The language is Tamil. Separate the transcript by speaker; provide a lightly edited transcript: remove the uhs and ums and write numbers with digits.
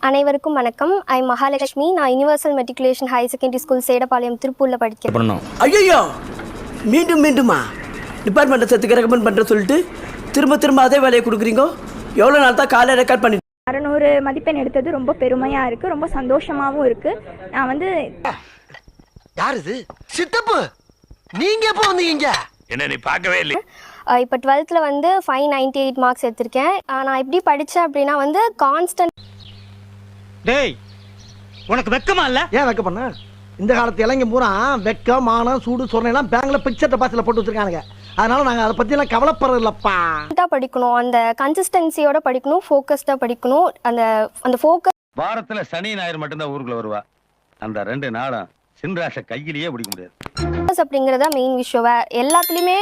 Speaker 1: அனைவருக்கும் வணக்கம். ஐ மகாலட்சுமி. நான் universal matriculation higher secondary school Sedapalayam திருப்பூர்ல படிக்கிறேன்.
Speaker 2: ஐயோ மீண்டுமா டிபார்ட்மெண்ட்டை சேர்த்துக்க ரெக்கமெண்ட் பண்ணுற சொல்லிட்டு திரும்ப அதே வேலையை கொடுக்குறீங்க. எவ்வளோ நாள் தான் காலையில் ரெக்கார்ட் பண்ணி
Speaker 3: 600 மதிப்பெண் எடுத்தது ரொம்ப பெருமையாக இருக்குது, ரொம்ப சந்தோஷமாகவும் இருக்குது. நான் வந்து
Speaker 4: யார் இது சித்தப்பு, நீங்க எப்போ வந்தீங்க? என்ன நீ பார்க்கவே இல்லை.
Speaker 1: இப்போ 12th வந்து 598 மார்க்ஸ் எடுத்திருக்கேன். நான் எப்படி படித்தேன் அப்படின்னா வந்து கான்ஸ்டன்ட்.
Speaker 5: டேய் உனக்கு வெக்கமா இல்ல?
Speaker 4: ஏன் வெக்க பண்ண? இந்த காலத்து இளைஞ பூரா வெக்கம் மானம் சூடு சொன்னெல்லாம் பேங்க்ல பிக்சர் டெபாசிட்ல போட்டு வச்சிருக்கானுங்க. அதனால நாங்க அதை பத்தி எல்லாம் கவலைப்படுறது இல்லப்பா.
Speaker 1: படிக்கணும், அந்த கன்சிஸ்டன்சியோட படிக்கணும், ஃபோக்கஸ்டா படிக்கணும். அந்த ஃபோக்கஸ்.
Speaker 6: வாரத்துல சனி ஞாயிறு மட்டும்தான் ஊருக்குள்ள வருவா. அந்த 2 நாளும் சின்ராஷ கையிலேயே பிடிக்க முடியாது.
Speaker 1: அப்படிங்கறத மெயின் விஷயம். எல்லாத்துலயுமே